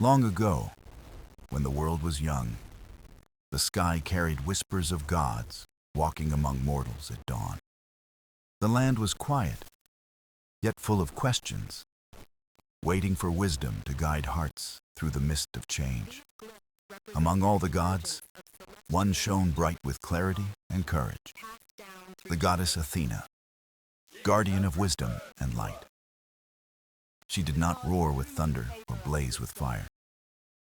Long ago, when the world was young, the sky carried whispers of gods walking among mortals at dawn. The land was quiet, yet full of questions, waiting for wisdom to guide hearts through the mist of change. Among all the gods, one shone bright with clarity and courage, the goddess Athena, guardian of wisdom and light. She did not roar with thunder or blaze with fire,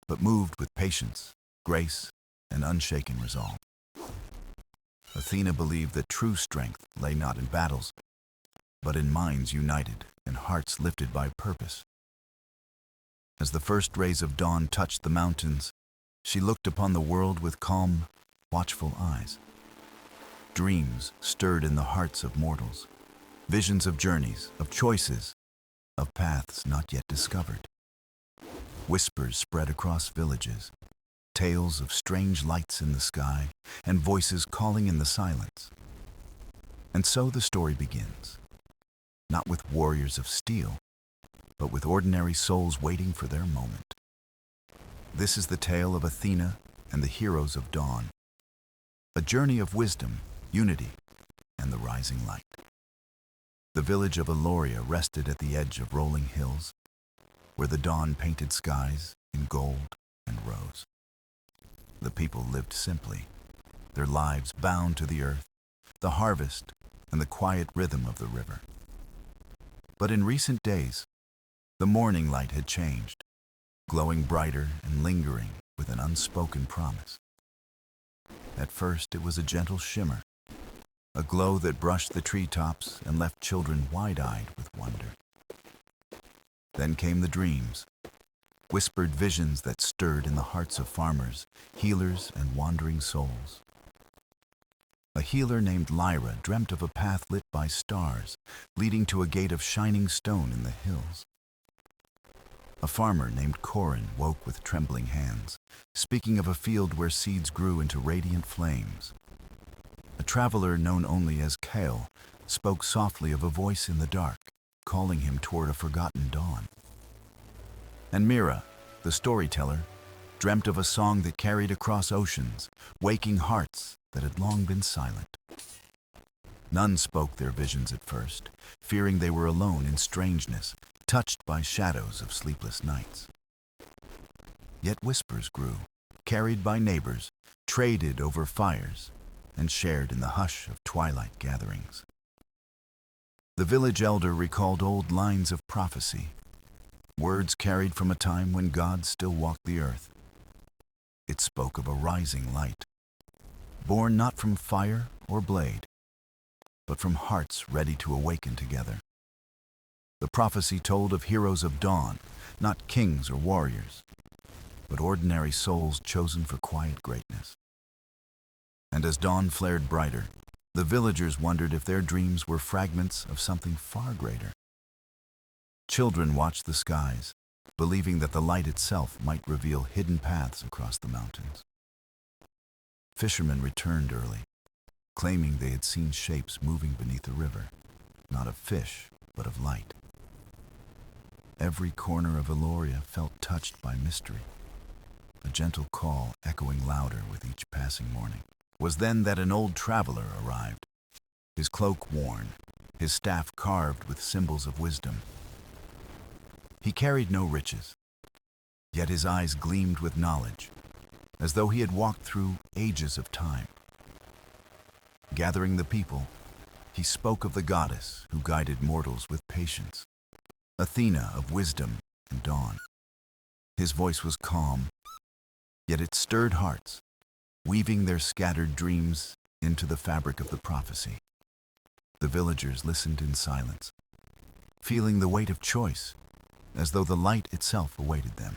but moved with patience, grace, and unshaken resolve. Athena believed that true strength lay not in battles, but in minds united and hearts lifted by purpose. As the first rays of dawn touched the mountains, she looked upon the world with calm, watchful eyes. Dreams stirred in the hearts of mortals, visions of journeys, of choices, of paths not yet discovered. Whispers spread across villages, tales of strange lights in the sky, and voices calling in the silence. And so the story begins, not with warriors of steel, but with ordinary souls waiting for their moment. This is the tale of Athena and the heroes of dawn, a journey of wisdom, unity, and the rising light. The village of Aloria rested at the edge of rolling hills, where the dawn painted skies in gold and rose. The people lived simply, their lives bound to the earth, the harvest, and the quiet rhythm of the river. But in recent days, the morning light had changed, glowing brighter and lingering with an unspoken promise. At first, it was a gentle shimmer, a glow that brushed the treetops and left children wide-eyed with wonder. Then came the dreams, whispered visions that stirred in the hearts of farmers, healers, and wandering souls. A healer named Lyra dreamt of a path lit by stars, leading to a gate of shining stone in the hills. A farmer named Corin woke with trembling hands, speaking of a field where seeds grew into radiant flames. A traveler known only as Kale spoke softly of a voice in the dark, calling him toward a forgotten dawn. And Mira, the storyteller, dreamt of a song that carried across oceans, waking hearts that had long been silent. None spoke their visions at first, fearing they were alone in strangeness, touched by shadows of sleepless nights. Yet whispers grew, carried by neighbors, traded over fires, and shared in the hush of twilight gatherings. The village elder recalled old lines of prophecy, words carried from a time when God still walked the earth. It spoke of a rising light, born not from fire or blade, but from hearts ready to awaken together. The prophecy told of heroes of dawn, not kings or warriors, but ordinary souls chosen for quiet greatness. And as dawn flared brighter, the villagers wondered if their dreams were fragments of something far greater. Children watched the skies, believing that the light itself might reveal hidden paths across the mountains. Fishermen returned early, claiming they had seen shapes moving beneath the river, not of fish, but of light. Every corner of Aloria felt touched by mystery, a gentle call echoing louder with each passing morning. It was then that an old traveler arrived, his cloak worn, his staff carved with symbols of wisdom. He carried no riches, yet his eyes gleamed with knowledge, as though he had walked through ages of time. Gathering the people, he spoke of the goddess who guided mortals with patience, Athena of wisdom and dawn. His voice was calm, yet it stirred hearts, weaving their scattered dreams into the fabric of the prophecy. The villagers listened in silence, feeling the weight of choice, as though the light itself awaited them.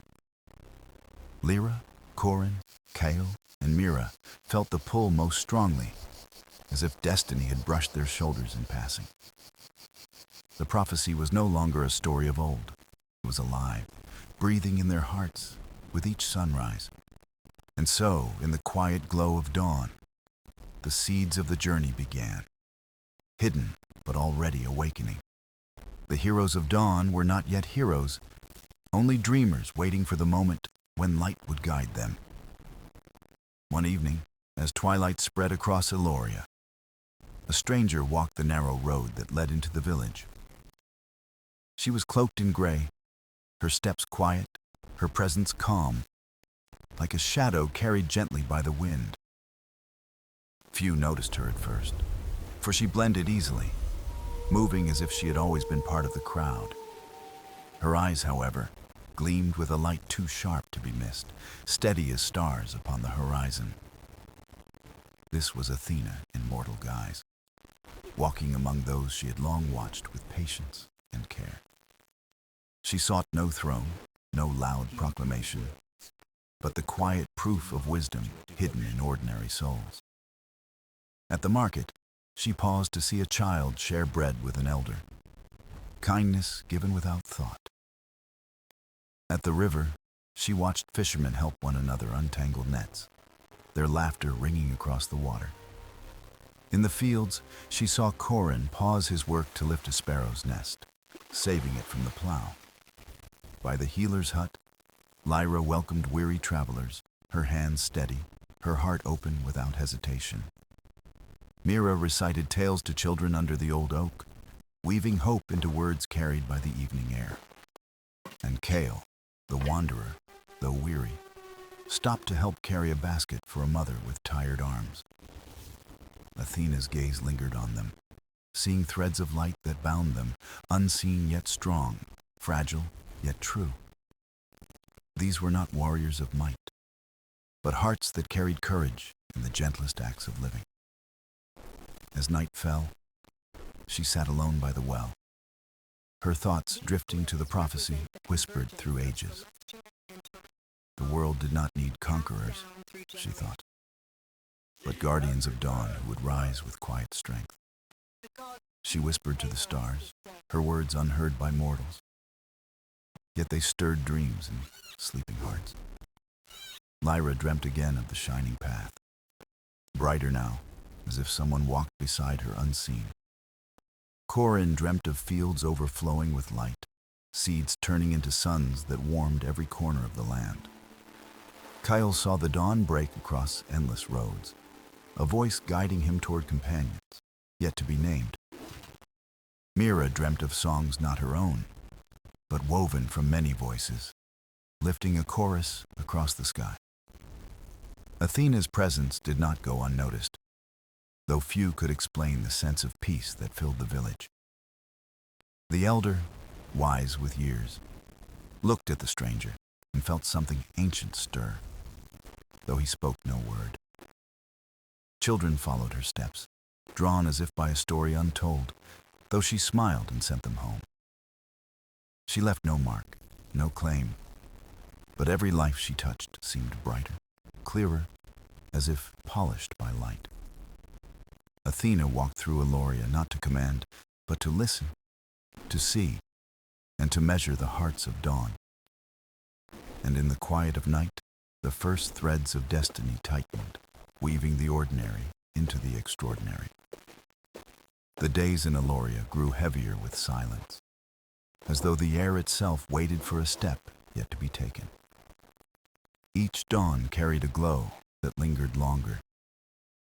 Lyra, Corin, Kale, and Mira felt the pull most strongly, as if destiny had brushed their shoulders in passing. The prophecy was no longer a story of old. It was alive, breathing in their hearts with each sunrise. And so, in the quiet glow of dawn, the seeds of the journey began, hidden but already awakening. The heroes of dawn were not yet heroes, only dreamers waiting for the moment when light would guide them. One evening, as twilight spread across Eloria, a stranger walked the narrow road that led into the village. She was cloaked in gray, her steps quiet, her presence calm, like a shadow carried gently by the wind. Few noticed her at first, for she blended easily, moving as if she had always been part of the crowd. Her eyes, however, gleamed with a light too sharp to be missed, steady as stars upon the horizon. This was Athena in mortal guise, walking among those she had long watched with patience and care. She sought no throne, no loud proclamation, but the quiet proof of wisdom hidden in ordinary souls. At the market, she paused to see a child share bread with an elder, kindness given without thought. At the river, she watched fishermen help one another untangle nets, their laughter ringing across the water. In the fields, she saw Corin pause his work to lift a sparrow's nest, saving it from the plow. By the healer's hut, Lyra welcomed weary travelers, her hands steady, her heart open without hesitation. Mira recited tales to children under the old oak, weaving hope into words carried by the evening air. And Kale, the wanderer, though weary, stopped to help carry a basket for a mother with tired arms. Athena's gaze lingered on them, seeing threads of light that bound them, unseen yet strong, fragile yet true. These were not warriors of might, but hearts that carried courage in the gentlest acts of living. As night fell, she sat alone by the well, her thoughts drifting to the prophecy whispered through ages. The world did not need conquerors, she thought, but guardians of dawn who would rise with quiet strength. She whispered to the stars, her words unheard by mortals, yet they stirred dreams in sleeping hearts. Lyra dreamt again of the shining path, brighter now, as if someone walked beside her unseen. Corin dreamt of fields overflowing with light, seeds turning into suns that warmed every corner of the land. Kyle saw the dawn break across endless roads, a voice guiding him toward companions, yet to be named. Mira dreamt of songs not her own, but woven from many voices, lifting a chorus across the sky. Athena's presence did not go unnoticed, though few could explain the sense of peace that filled the village. The elder, wise with years, looked at the stranger and felt something ancient stir, though he spoke no word. Children followed her steps, drawn as if by a story untold, though she smiled and sent them home. She left no mark, no claim, but every life she touched seemed brighter, clearer, as if polished by light. Athena walked through Eloria not to command, but to listen, to see, and to measure the hearts of dawn. And in the quiet of night, the first threads of destiny tightened, weaving the ordinary into the extraordinary. The days in Eloria grew heavier with silence, as though the air itself waited for a step yet to be taken. Each dawn carried a glow that lingered longer,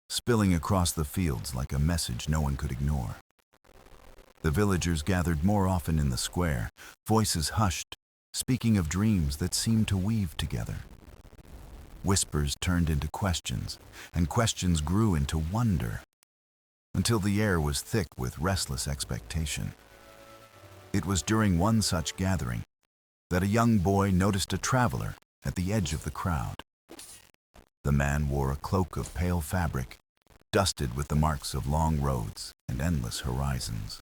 spilling across the fields like a message no one could ignore. The villagers gathered more often in the square, voices hushed, speaking of dreams that seemed to weave together. Whispers turned into questions, and questions grew into wonder, until the air was thick with restless expectation. It was during one such gathering that a young boy noticed a traveler at the edge of the crowd. The man wore a cloak of pale fabric, dusted with the marks of long roads and endless horizons.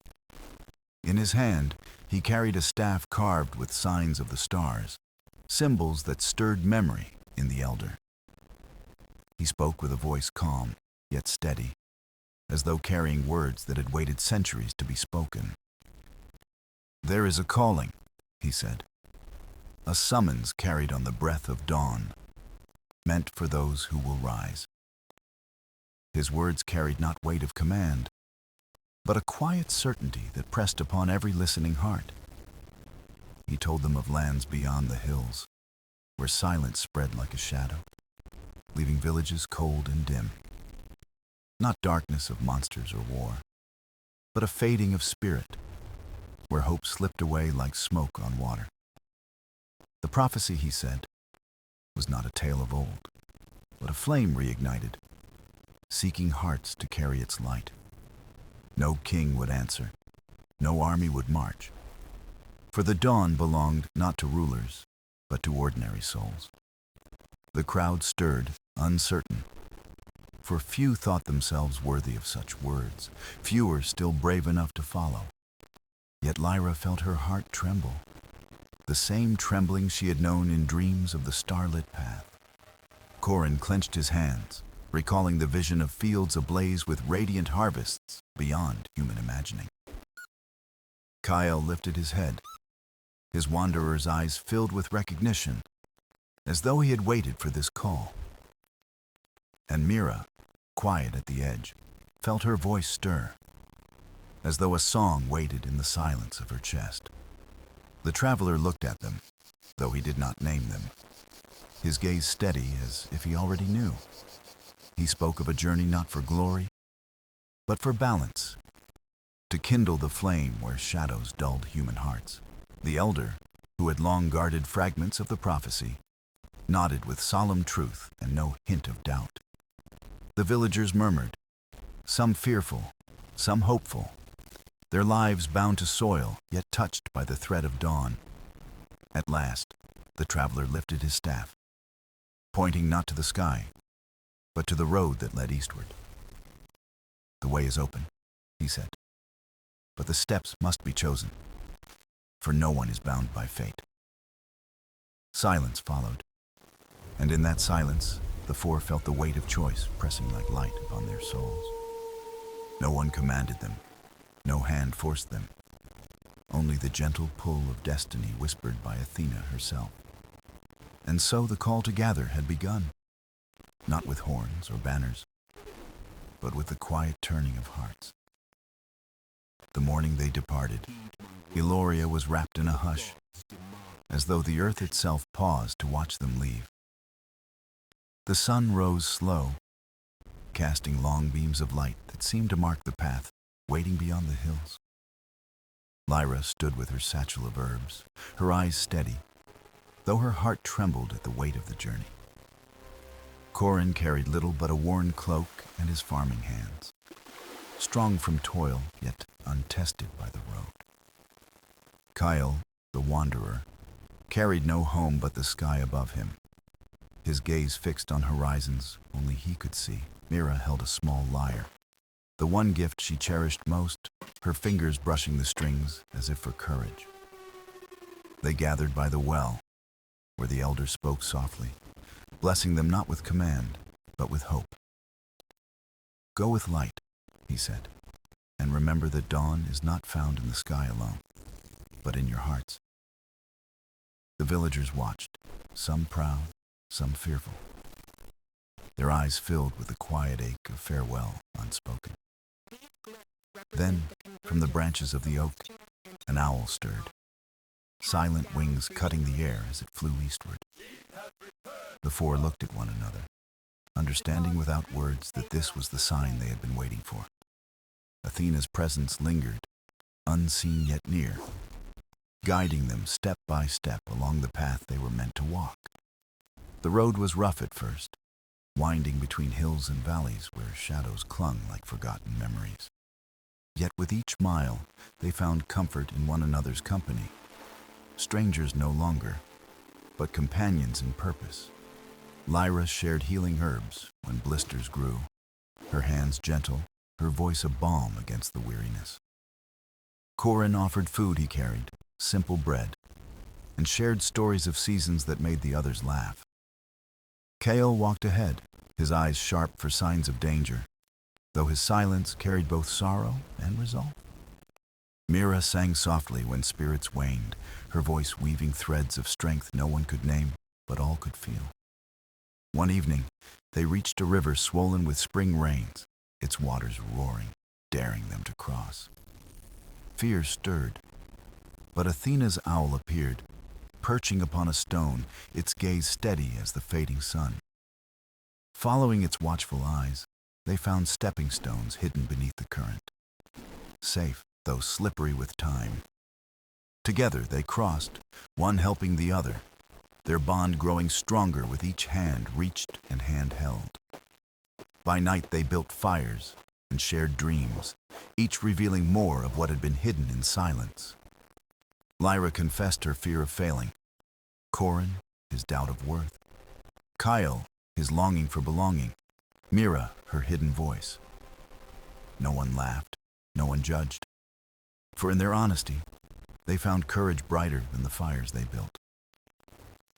In his hand, he carried a staff carved with signs of the stars, symbols that stirred memory in the elder. He spoke with a voice calm, yet steady, as though carrying words that had waited centuries to be spoken. "There is a calling," he said, "a summons carried on the breath of dawn, meant for those who will rise." His words carried not weight of command, but a quiet certainty that pressed upon every listening heart. He told them of lands beyond the hills, where silence spread like a shadow, leaving villages cold and dim. Not darkness of monsters or war, but a fading of spirit, where hope slipped away like smoke on water. The prophecy, he said, was not a tale of old, but a flame reignited, seeking hearts to carry its light. No king would answer, no army would march, for the dawn belonged not to rulers, but to ordinary souls. The crowd stirred, uncertain, for few thought themselves worthy of such words, fewer still brave enough to follow. Yet Lyra felt her heart tremble, the same trembling she had known in dreams of the starlit path. Corin clenched his hands, recalling the vision of fields ablaze with radiant harvests beyond human imagining. Kyle lifted his head, his wanderer's eyes filled with recognition, as though he had waited for this call. And Mira, quiet at the edge, felt her voice stir, as though a song waited in the silence of her chest. The traveler looked at them, though he did not name them, his gaze steady as if he already knew. He spoke of a journey not for glory, but for balance, to kindle the flame where shadows dulled human hearts. The elder, who had long guarded fragments of the prophecy, nodded with solemn truth and no hint of doubt. The villagers murmured, some fearful, some hopeful, their lives bound to soil, yet touched by the thread of dawn. At last, the traveler lifted his staff, pointing not to the sky, but to the road that led eastward. The way is open, he said, but the steps must be chosen, for no one is bound by fate. Silence followed, and in that silence, the four felt the weight of choice pressing like light upon their souls. No one commanded them, no hand forced them, only the gentle pull of destiny whispered by Athena herself. And so the call to gather had begun, not with horns or banners, but with the quiet turning of hearts. The morning they departed, Eloria was wrapped in a hush, as though the earth itself paused to watch them leave. The sun rose slow, casting long beams of light that seemed to mark the path waiting beyond the hills. Lyra stood with her satchel of herbs, her eyes steady, though her heart trembled at the weight of the journey. Corin carried little but a worn cloak and his farming hands, strong from toil, yet untested by the road. Kyle, the wanderer, carried no home but the sky above him, his gaze fixed on horizons only he could see. Mira held a small lyre, the one gift she cherished most, her fingers brushing the strings as if for courage. They gathered by the well, where the elder spoke softly, blessing them not with command, but with hope. Go with light, he said, and remember that dawn is not found in the sky alone, but in your hearts. The villagers watched, some proud, some fearful, their eyes filled with the quiet ache of farewell unspoken. Then, from the branches of the oak, an owl stirred, silent wings cutting the air as it flew eastward. The four looked at one another, understanding without words that this was the sign they had been waiting for. Athena's presence lingered, unseen yet near, guiding them step by step along the path they were meant to walk. The road was rough at first, winding between hills and valleys where shadows clung like forgotten memories. Yet with each mile, they found comfort in one another's company. Strangers no longer, but companions in purpose. Lyra shared healing herbs when blisters grew, her hands gentle, her voice a balm against the weariness. Corin offered food he carried, simple bread, and shared stories of seasons that made the others laugh. Kale walked ahead, his eyes sharp for signs of danger, though his silence carried both sorrow and resolve. Mira sang softly when spirits waned, her voice weaving threads of strength no one could name, but all could feel. One evening, they reached a river swollen with spring rains, its waters roaring, daring them to cross. Fear stirred, But Athena's owl appeared, perching upon a stone, its gaze steady as the fading sun. Following its watchful eyes, they found stepping stones hidden beneath the current, safe though slippery with time. Together they crossed, one helping the other, their bond growing stronger with each hand reached and hand held. By night they built fires and shared dreams, each revealing more of what had been hidden in silence. Lyra confessed her fear of failing, Corin his doubt of worth, Kyle his longing for belonging, Mira her hidden voice. No one laughed, no one judged, for in their honesty, they found courage brighter than the fires they built.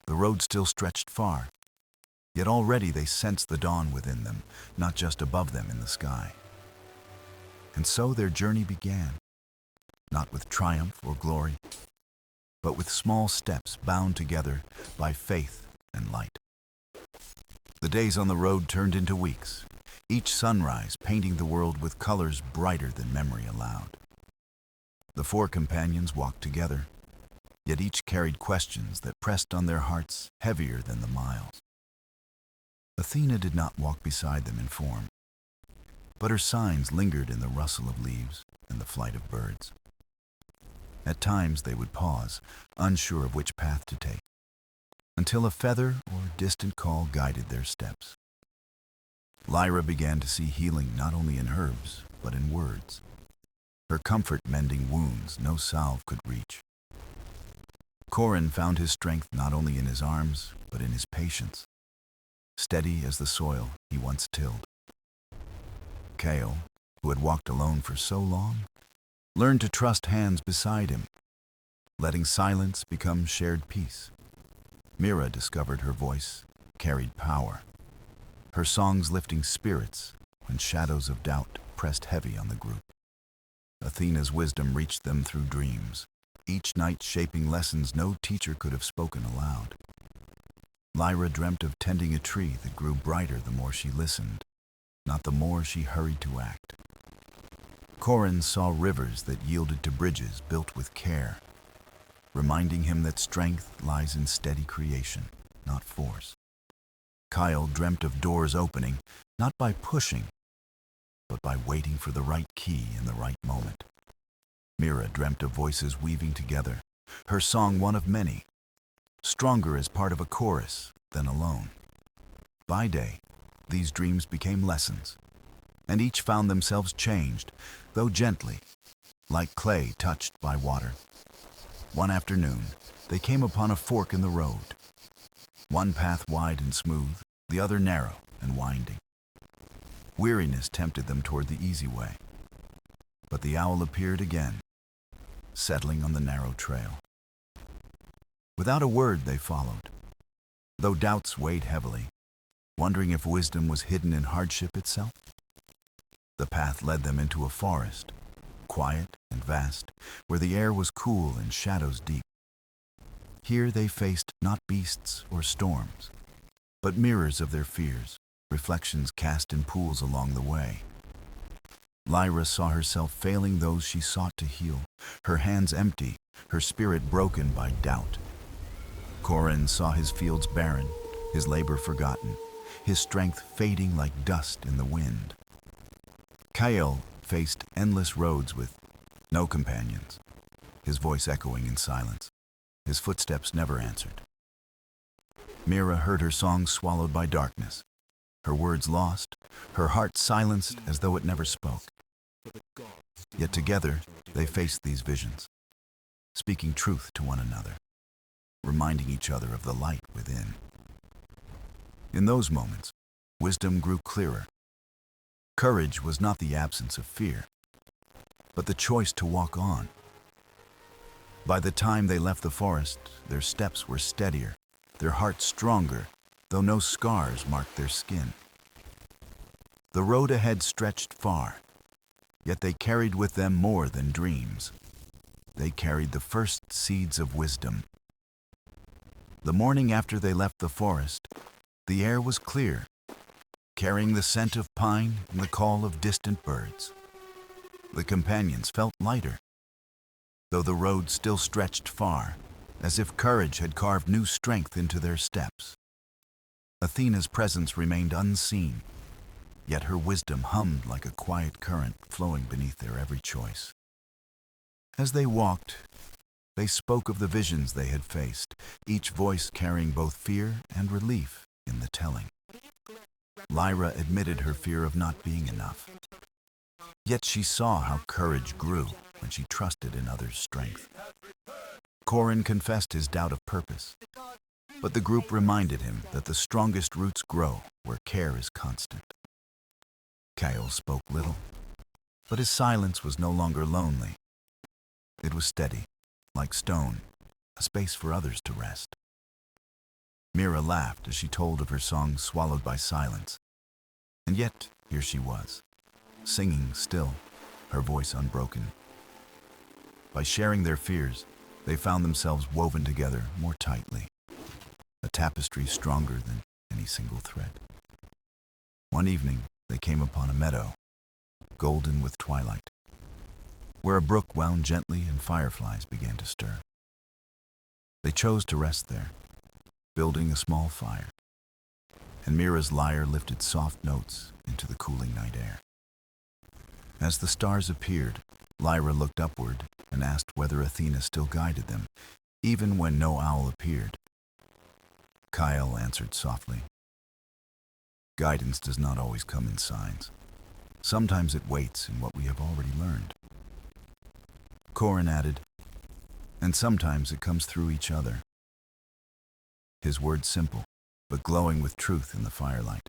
The road still stretched far, yet already they sensed the dawn within them, not just above them in the sky. And so their journey began, not with triumph or glory, but with small steps bound together by faith and light. The days on the road turned into weeks, each sunrise painting the world with colors brighter than memory allowed. The four companions walked together, yet each carried questions that pressed on their hearts heavier than the miles. Athena did not walk beside them in form, but her signs lingered in the rustle of leaves and the flight of birds. At times they would pause, unsure of which path to take, until a feather or distant call guided their steps. Lyra began to see healing not only in herbs, but in words, her comfort mending wounds no salve could reach. Corin found his strength not only in his arms, but in his patience, steady as the soil he once tilled. Kale, who had walked alone for so long, learned to trust hands beside him, letting silence become shared peace. Mira discovered her voice carried power, her songs lifting spirits when shadows of doubt pressed heavy on the group. Athena's wisdom reached them through dreams, each night shaping lessons no teacher could have spoken aloud. Lyra dreamt of tending a tree that grew brighter the more she listened, not the more she hurried to act. Corin saw rivers that yielded to bridges built with care, reminding him that strength lies in steady creation, not force. Kyle dreamt of doors opening, not by pushing, but by waiting for the right key in the right moment. Mira dreamt of voices weaving together, her song one of many, stronger as part of a chorus than alone. By day, these dreams became lessons, and each found themselves changed, though gently, like clay touched by water. One afternoon, they came upon a fork in the road, one path wide and smooth, the other narrow and winding. Weariness tempted them toward the easy way, but the owl appeared again, settling on the narrow trail. Without a word they followed, though doubts weighed heavily, wondering if wisdom was hidden in hardship itself. The path led them into a forest, quiet and vast, where the air was cool and shadows deep. Here they faced not beasts or storms, but mirrors of their fears, reflections cast in pools along the way. Lyra saw herself failing those she sought to heal, her hands empty, her spirit broken by doubt. Corin saw his fields barren, his labor forgotten, his strength fading like dust in the wind. Kyle faced endless roads with no companions, his voice echoing in silence, his footsteps never answered. Mira heard her song swallowed by darkness, her words lost, her heart silenced as though it never spoke. Yet together they faced these visions, speaking truth to one another, reminding each other of the light within. In those moments, wisdom grew clearer. Courage was not the absence of fear, but the choice to walk on. By the time they left the forest, their steps were steadier, their hearts stronger, though no scars marked their skin. The road ahead stretched far, yet they carried with them more than dreams. They carried the first seeds of wisdom. The morning after they left the forest, the air was clear, carrying the scent of pine and the call of distant birds. The companions felt lighter, though the road still stretched far, as if courage had carved new strength into their steps. Athena's presence remained unseen, yet her wisdom hummed like a quiet current flowing beneath their every choice. As they walked, they spoke of the visions they had faced, each voice carrying both fear and relief in the telling. Lyra admitted her fear of not being enough, yet she saw how courage grew when she trusted in others' strength. Corin confessed his doubt of purpose, but the group reminded him that the strongest roots grow where care is constant. Kyle spoke little, but his silence was no longer lonely. It was steady, like stone, a space for others to rest. Mira laughed as she told of her songs swallowed by silence, and yet here she was, singing still, her voice unbroken. By sharing their fears, they found themselves woven together more tightly, a tapestry stronger than any single thread. One evening, they came upon a meadow, golden with twilight, where a brook wound gently and fireflies began to stir. They chose to rest there, building a small fire, and Mira's lyre lifted soft notes into the cooling night air. As the stars appeared, Lyra looked upward and asked whether Athena still guided them, even when no owl appeared. Kyle answered softly, "Guidance does not always come in signs. Sometimes it waits in what we have already learned." Corin added, "And sometimes it comes through each other." His words simple, but glowing with truth in the firelight.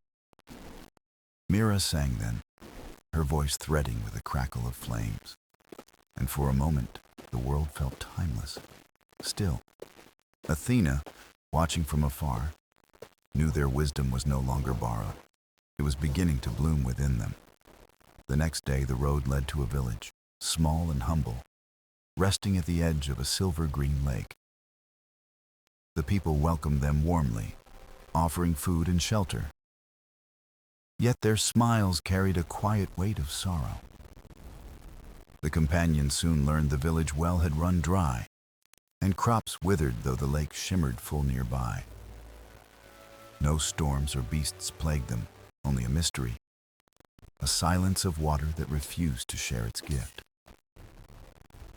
Mira sang then, her voice threading with a crackle of flames, and for a moment the world felt timeless, still. Athena, watching from afar, knew their wisdom was no longer borrowed. It was beginning to bloom within them. The next day the road led to a village, small and humble, resting at the edge of a silver-green lake. The people welcomed them warmly, offering food and shelter. Yet their smiles carried a quiet weight of sorrow. The companions soon learned the village well had run dry, and crops withered though the lake shimmered full nearby. No storms or beasts plagued them, only a mystery, a silence of water that refused to share its gift.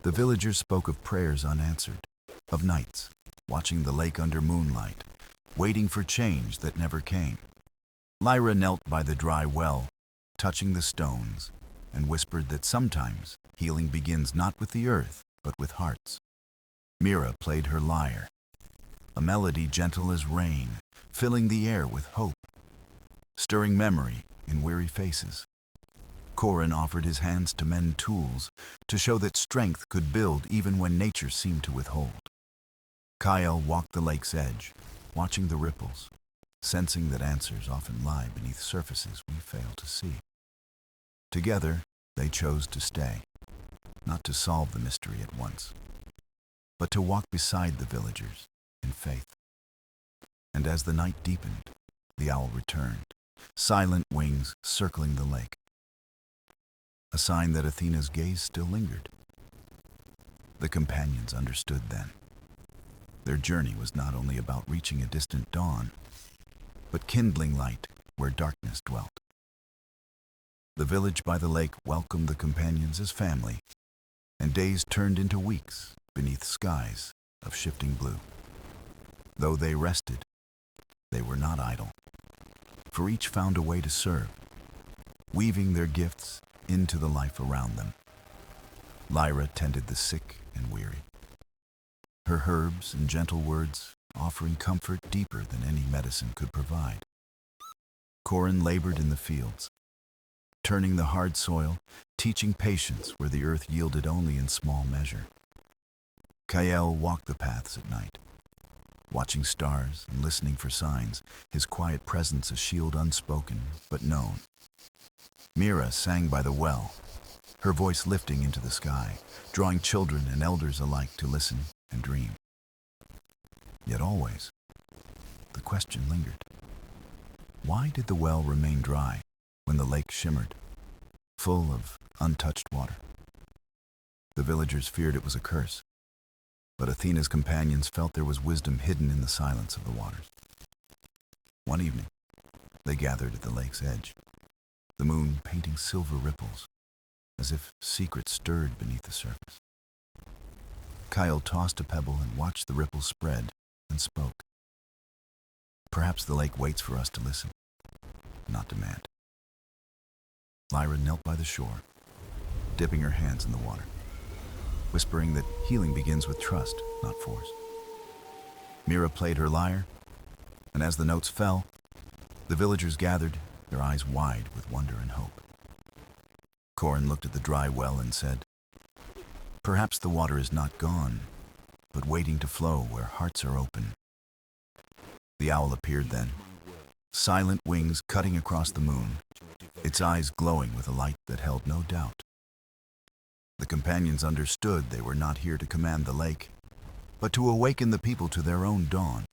The villagers spoke of prayers unanswered, of nights, watching the lake under moonlight, waiting for change that never came. Lyra knelt by the dry well, touching the stones, and whispered that sometimes healing begins not with the earth, but with hearts. Mira played her lyre, a melody gentle as rain, filling the air with hope, stirring memory in weary faces. Corin offered his hands to mend tools, to show that strength could build even when nature seemed to withhold. Kyle walked the lake's edge, watching the ripples, sensing that answers often lie beneath surfaces we fail to see. Together, they chose to stay, not to solve the mystery at once, but to walk beside the villagers in faith. And as the night deepened, the owl returned, silent wings circling the lake, a sign that Athena's gaze still lingered. The companions understood then. Their journey was not only about reaching a distant dawn, but kindling light where darkness dwelt. The village by the lake welcomed the companions as family, and days turned into weeks beneath skies of shifting blue. Though they rested, they were not idle, for each found a way to serve, weaving their gifts into the life around them. Lyra tended the sick and weary, her herbs and gentle words offering comfort deeper than any medicine could provide. Corin labored in the fields, turning the hard soil, teaching patience where the earth yielded only in small measure. Kael walked the paths at night, watching stars and listening for signs, his quiet presence a shield unspoken but known. Mira sang by the well, her voice lifting into the sky, drawing children and elders alike to listen and dream. Yet always, the question lingered. Why did the well remain dry when the lake shimmered, full of untouched water? The villagers feared it was a curse, but Athena's companions felt there was wisdom hidden in the silence of the waters. One evening, they gathered at the lake's edge, the moon painting silver ripples, as if secrets stirred beneath the surface. Kyle tossed a pebble and watched the ripples spread and spoke. Perhaps the lake waits for us to listen, not demand. Lyra knelt by the shore, dipping her hands in the water, whispering that healing begins with trust, not force. Mira played her lyre, and as the notes fell, the villagers gathered, their eyes wide with wonder and hope. Corin looked at the dry well and said, "Perhaps the water is not gone, but waiting to flow where hearts are open." The owl appeared then, silent wings cutting across the moon, its eyes glowing with a light that held no doubt. The companions understood they were not here to command the lake, but to awaken the people to their own dawn.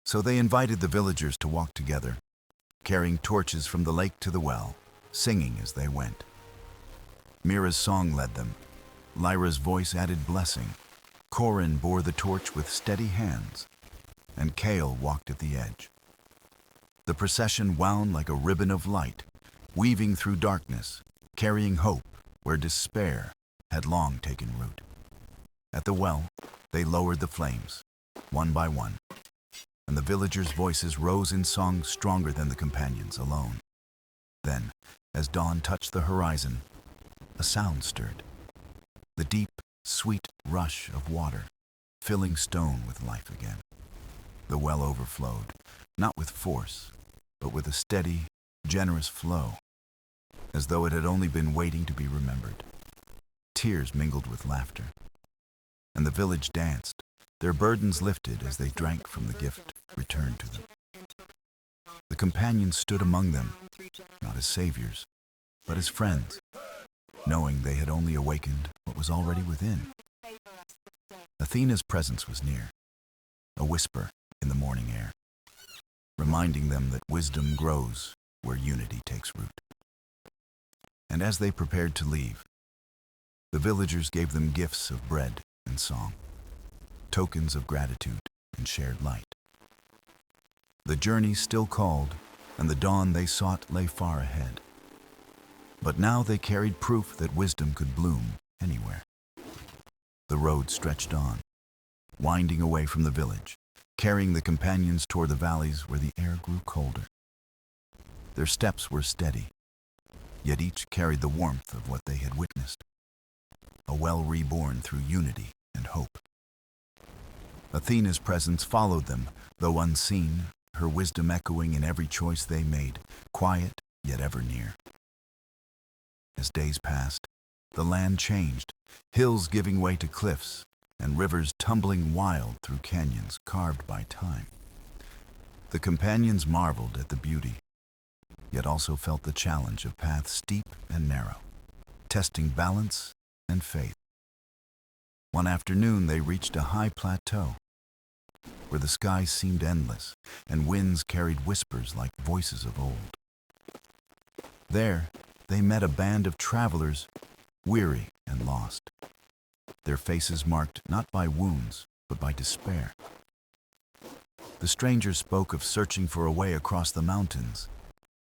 So they invited the villagers to walk together, carrying torches from the lake to the well, singing as they went. Mira's song led them. Lyra's voice added blessing. Corin bore the torch with steady hands, and Kale walked at the edge. The procession wound like a ribbon of light, weaving through darkness, carrying hope where despair had long taken root. At the well, they lowered the flames, one by one, and the villagers' voices rose in song stronger than the companions alone. Then, as dawn touched the horizon, a sound stirred. The deep, sweet rush of water, filling stone with life again. The well overflowed, not with force, but with a steady, generous flow, as though it had only been waiting to be remembered. Tears mingled with laughter, and the village danced, their burdens lifted as they drank from the gift returned to them. The companions stood among them, not as saviors, but as friends, knowing they had only awakened what was already within. Athena's presence was near, a whisper in the morning air, reminding them that wisdom grows where unity takes root. And as they prepared to leave, the villagers gave them gifts of bread and song, tokens of gratitude and shared light. The journey still called, and the dawn they sought lay far ahead. But now they carried proof that wisdom could bloom anywhere. The road stretched on, winding away from the village, carrying the companions toward the valleys where the air grew colder. Their steps were steady, yet each carried the warmth of what they had witnessed, a well reborn through unity and hope. Athena's presence followed them, though unseen, her wisdom echoing in every choice they made, quiet yet ever near. As days passed, the land changed, hills giving way to cliffs, and rivers tumbling wild through canyons carved by time. The companions marveled at the beauty, yet also felt the challenge of paths steep and narrow, testing balance and faith. One afternoon they reached a high plateau, where the sky seemed endless, and winds carried whispers like voices of old. There, they met a band of travelers, weary and lost, their faces marked not by wounds, but by despair. The strangers spoke of searching for a way across the mountains,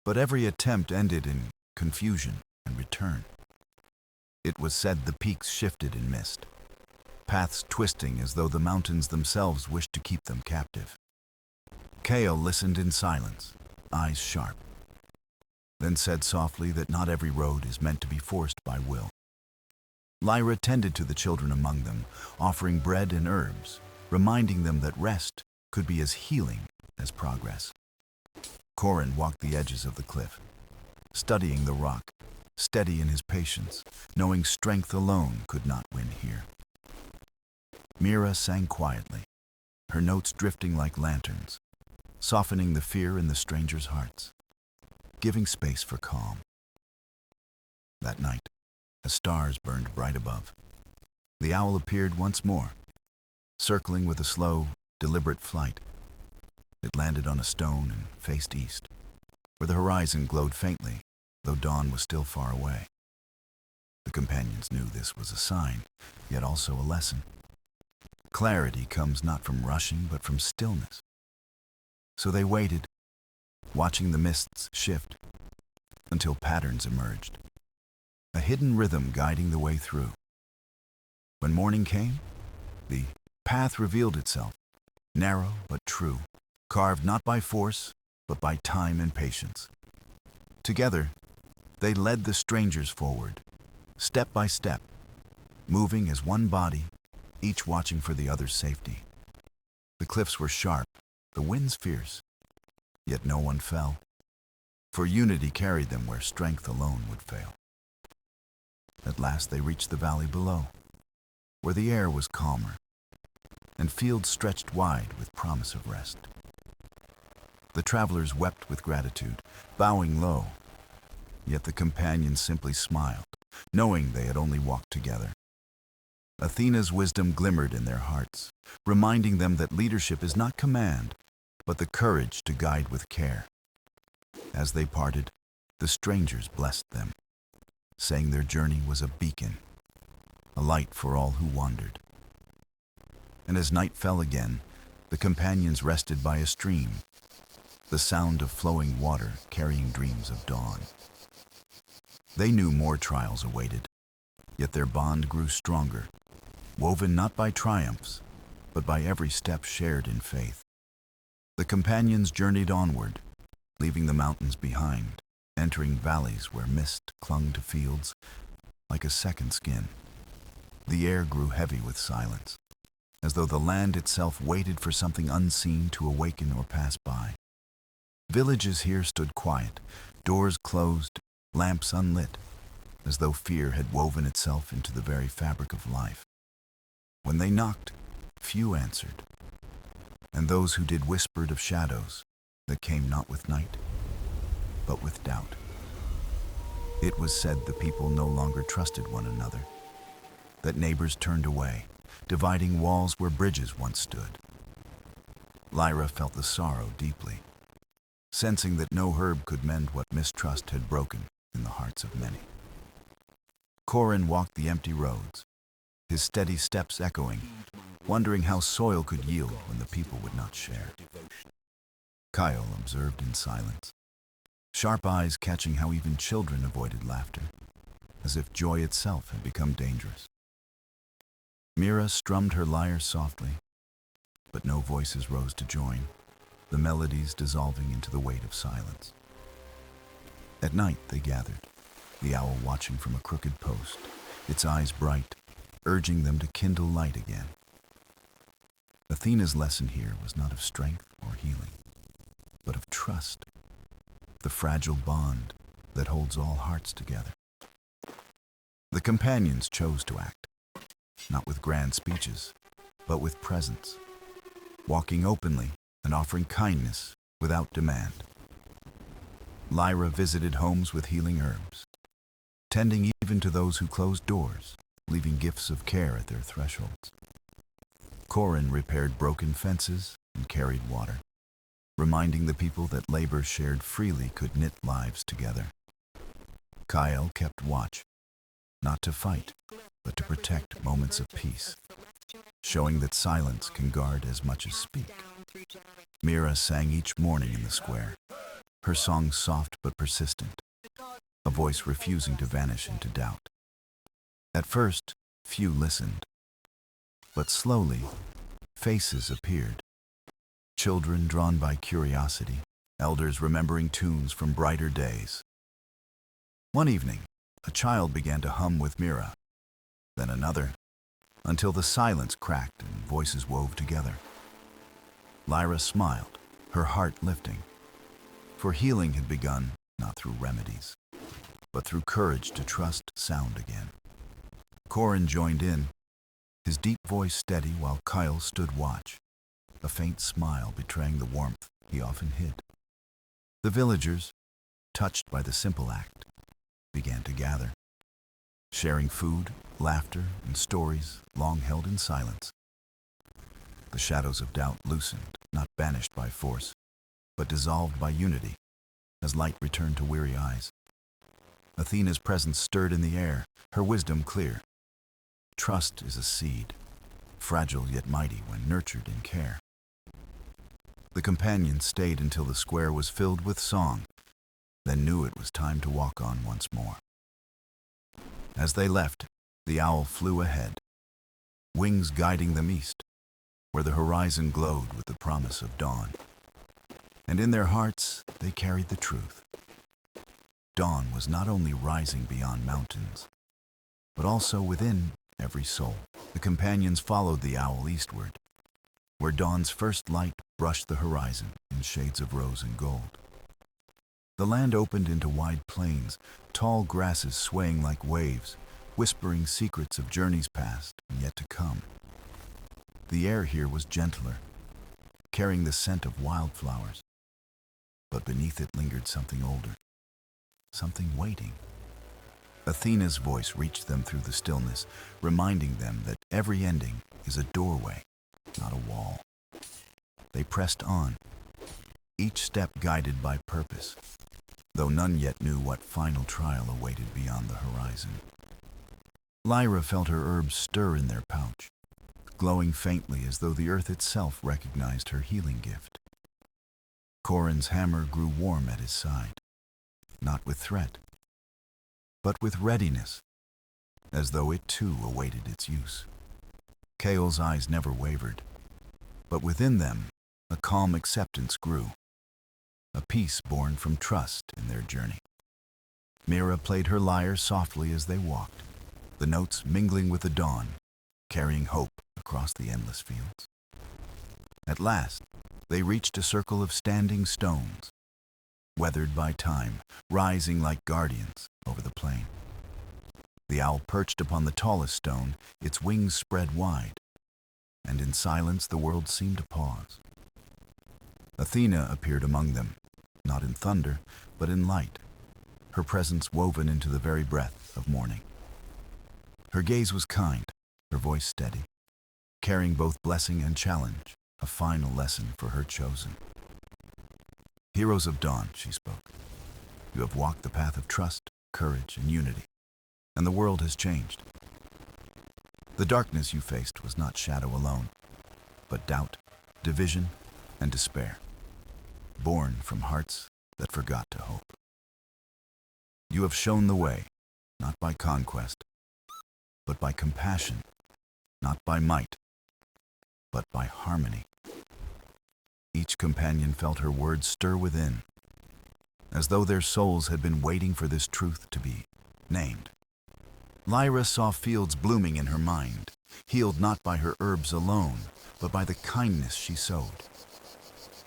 but every attempt ended in confusion and return. It was said the peaks shifted in mist, paths twisting as though the mountains themselves wished to keep them captive. Kale listened in silence, eyes sharp, then said softly that not every road is meant to be forced by will. Lyra tended to the children among them, offering bread and herbs, reminding them that rest could be as healing as progress. Corin walked the edges of the cliff, studying the rock, steady in his patience, knowing strength alone could not win here. Mira sang quietly, her notes drifting like lanterns, softening the fear in the strangers' hearts, giving space for calm. That night, as stars burned bright above, the owl appeared once more, circling with a slow, deliberate flight. It landed on a stone and faced east, where the horizon glowed faintly, though dawn was still far away. The companions knew this was a sign, yet also a lesson. Clarity comes not from rushing, but from stillness. So they waited, watching the mists shift, until patterns emerged, a hidden rhythm guiding the way through. When morning came, the path revealed itself, narrow but true, carved not by force, but by time and patience. Together, they led the strangers forward, step by step, moving as one body, each watching for the other's safety. The cliffs were sharp, the winds fierce, yet no one fell, for unity carried them where strength alone would fail. At last they reached the valley below, where the air was calmer, and fields stretched wide with promise of rest. The travelers wept with gratitude, bowing low, yet the companions simply smiled, knowing they had only walked together. Athena's wisdom glimmered in their hearts, reminding them that leadership is not command, but the courage to guide with care. As they parted, the strangers blessed them, saying their journey was a beacon, a light for all who wandered. And as night fell again, the companions rested by a stream, the sound of flowing water carrying dreams of dawn. They knew more trials awaited, yet their bond grew stronger, woven not by triumphs, but by every step shared in faith. The companions journeyed onward, leaving the mountains behind, entering valleys where mist clung to fields like a second skin. The air grew heavy with silence, as though the land itself waited for something unseen to awaken or pass by. Villages here stood quiet, doors closed, lamps unlit, as though fear had woven itself into the very fabric of life. When they knocked, few answered, and those who did whispered of shadows that came not with night, but with doubt. It was said the people no longer trusted one another, that neighbors turned away, dividing walls where bridges once stood. Lyra felt the sorrow deeply, sensing that no herb could mend what mistrust had broken in the hearts of many. Corin walked the empty roads, his steady steps echoing, wondering how soil could yield when the people would not share. Kyle observed in silence, sharp eyes catching how even children avoided laughter, as if joy itself had become dangerous. Mira strummed her lyre softly, but no voices rose to join, the melodies dissolving into the weight of silence. At night they gathered, the owl watching from a crooked post, its eyes bright, urging them to kindle light again. Athena's lesson here was not of strength or healing, but of trust, the fragile bond that holds all hearts together. The companions chose to act, not with grand speeches, but with presence, walking openly and offering kindness without demand. Lyra visited homes with healing herbs, tending even to those who closed doors, leaving gifts of care at their thresholds. Corin repaired broken fences and carried water, reminding the people that labor shared freely could knit lives together. Kyle kept watch, not to fight, but to protect moments of peace, showing that silence can guard as much as speak. Mira sang each morning in the square, her song soft but persistent, a voice refusing to vanish into doubt. At first, few listened, but slowly, faces appeared. Children drawn by curiosity, elders remembering tunes from brighter days. One evening, a child began to hum with Mira, then another, until the silence cracked and voices wove together. Lyra smiled, her heart lifting, for healing had begun not through remedies, but through courage to trust sound again. Corin joined in, his deep voice steady while Kyle stood watch, a faint smile betraying the warmth he often hid. The villagers, touched by the simple act, began to gather, sharing food, laughter, and stories long held in silence. The shadows of doubt loosened, not banished by force, but dissolved by unity, as light returned to weary eyes. Athena's presence stirred in the air, her wisdom clear. Trust is a seed, fragile yet mighty when nurtured in care. The companions stayed until the square was filled with song, then knew it was time to walk on once more. As they left, the owl flew ahead, wings guiding them east, where the horizon glowed with the promise of dawn. And in their hearts, they carried the truth. Dawn was not only rising beyond mountains, but also within every soul. The companions followed the owl eastward, where dawn's first light brushed the horizon in shades of rose and gold. The land opened into wide plains, tall grasses swaying like waves, whispering secrets of journeys past and yet to come. The air here was gentler, carrying the scent of wildflowers, but beneath it lingered something older, something waiting. Athena's voice reached them through the stillness, reminding them that every ending is a doorway, not a wall. They pressed on, each step guided by purpose, though none yet knew what final trial awaited beyond the horizon. Lyra felt her herbs stir in their pouch, glowing faintly as though the earth itself recognized her healing gift. Corin's hammer grew warm at his side, not with threat, but with readiness, as though it too awaited its use. Kael's eyes never wavered, but within them a calm acceptance grew, a peace born from trust in their journey. Mira played her lyre softly as they walked, the notes mingling with the dawn, carrying hope across the endless fields. At last, they reached a circle of standing stones, weathered by time, rising like guardians over the plain. The owl perched upon the tallest stone, its wings spread wide, and in silence the world seemed to pause. Athena appeared among them, not in thunder, but in light, her presence woven into the very breath of morning. Her gaze was kind, her voice steady, carrying both blessing and challenge, a final lesson for her chosen. Heroes of dawn, she spoke. You have walked the path of trust, courage, and unity, and the world has changed. The darkness you faced was not shadow alone, but doubt, division, and despair, born from hearts that forgot to hope. You have shown the way, not by conquest, but by compassion, not by might, but by harmony. Each companion felt her words stir within, as though their souls had been waiting for this truth to be named. Lyra saw fields blooming in her mind, healed not by her herbs alone, but by the kindness she sowed.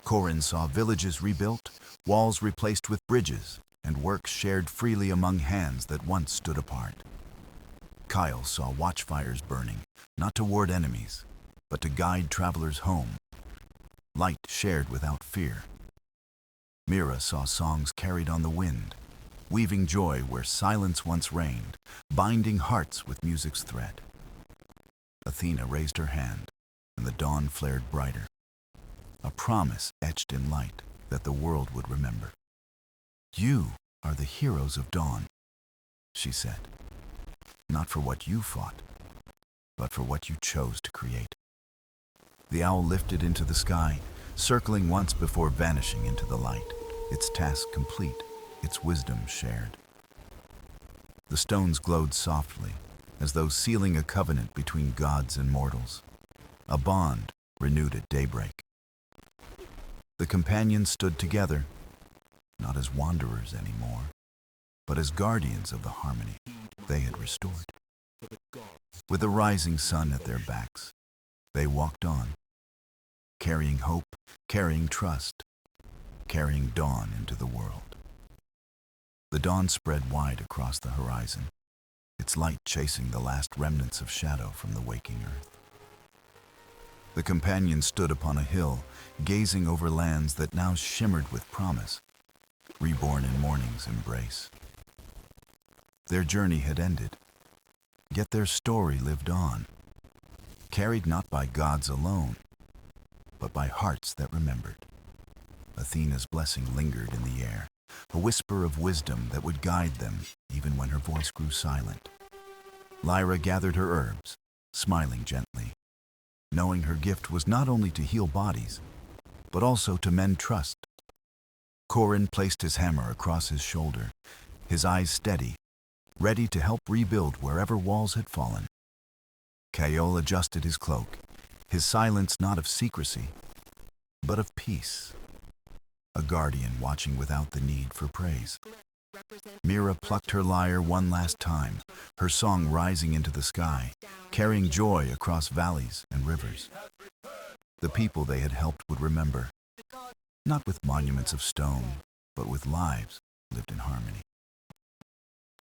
Corin saw villages rebuilt, walls replaced with bridges, and work shared freely among hands that once stood apart. Kael saw watchfires burning, not to ward enemies, but to guide travelers home, light shared without fear. Mira saw songs carried on the wind, weaving joy where silence once reigned, binding hearts with music's thread. Athena raised her hand, and the dawn flared brighter, a promise etched in light that the world would remember. You are the heroes of dawn, she said, not for what you fought, but for what you chose to create. The owl lifted into the sky, circling once before vanishing into the light, its task complete, its wisdom shared. The stones glowed softly, as though sealing a covenant between gods and mortals, a bond renewed at daybreak. The companions stood together, not as wanderers anymore, but as guardians of the harmony they had restored. With the rising sun at their backs, they walked on, carrying hope, carrying trust, carrying dawn into the world. The dawn spread wide across the horizon, its light chasing the last remnants of shadow from the waking earth. The companions stood upon a hill, gazing over lands that now shimmered with promise, reborn in morning's embrace. Their journey had ended, yet their story lived on, carried not by gods alone, but by hearts that remembered. Athena's blessing lingered in the air, a whisper of wisdom that would guide them even when her voice grew silent. Lyra gathered her herbs, smiling gently, knowing her gift was not only to heal bodies, but also to mend trust. Corin placed his hammer across his shoulder, his eyes steady, ready to help rebuild wherever walls had fallen. Caol adjusted his cloak, his silence not of secrecy, but of peace, a guardian watching without the need for praise. Mira plucked her lyre one last time, her song rising into the sky, carrying joy across valleys and rivers. The people they had helped would remember, not with monuments of stone, but with lives lived in harmony.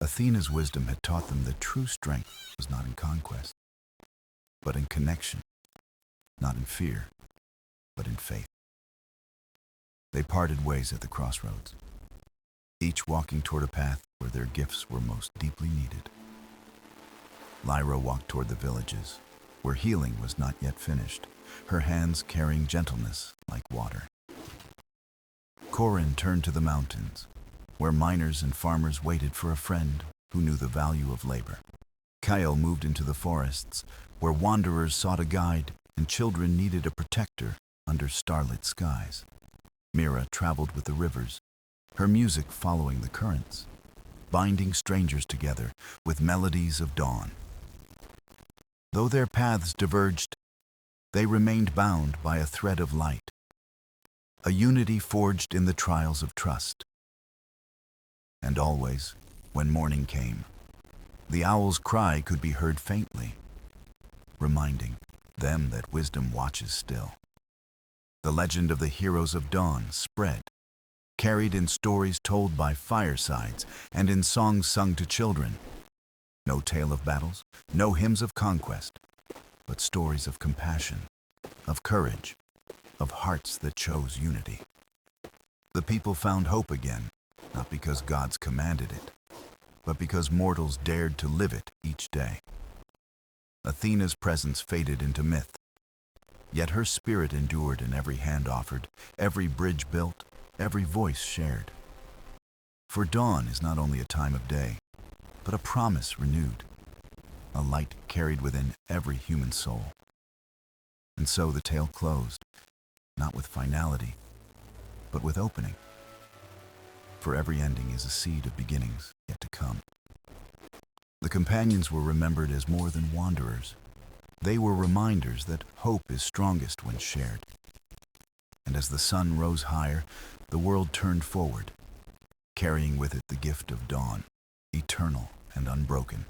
Athena's wisdom had taught them that true strength was not in conquest, but in connection, not in fear, but in faith. They parted ways at the crossroads, each walking toward a path where their gifts were most deeply needed. Lyra walked toward the villages, where healing was not yet finished, her hands carrying gentleness like water. Corin turned to the mountains, where miners and farmers waited for a friend who knew the value of labor. Caol moved into the forests, where wanderers sought a guide and children needed a protector under starlit skies. Mira traveled with the rivers, her music following the currents, binding strangers together with melodies of dawn. Though their paths diverged, they remained bound by a thread of light, a unity forged in the trials of trust. And always, when morning came, the owl's cry could be heard faintly, reminding them that wisdom watches still. The legend of the heroes of dawn spread, carried in stories told by firesides and in songs sung to children. No tale of battles, no hymns of conquest, but stories of compassion, of courage, of hearts that chose unity. The people found hope again, not because gods commanded it, but because mortals dared to live it each day. Athena's presence faded into myth, yet her spirit endured in every hand offered, every bridge built, every voice shared. For dawn is not only a time of day, but a promise renewed, a light carried within every human soul. And so the tale closed, not with finality, but with opening. For every ending is a seed of beginnings yet to come. The companions were remembered as more than wanderers. They were reminders that hope is strongest when shared. And as the sun rose higher, the world turned forward, carrying with it the gift of dawn, eternal and unbroken.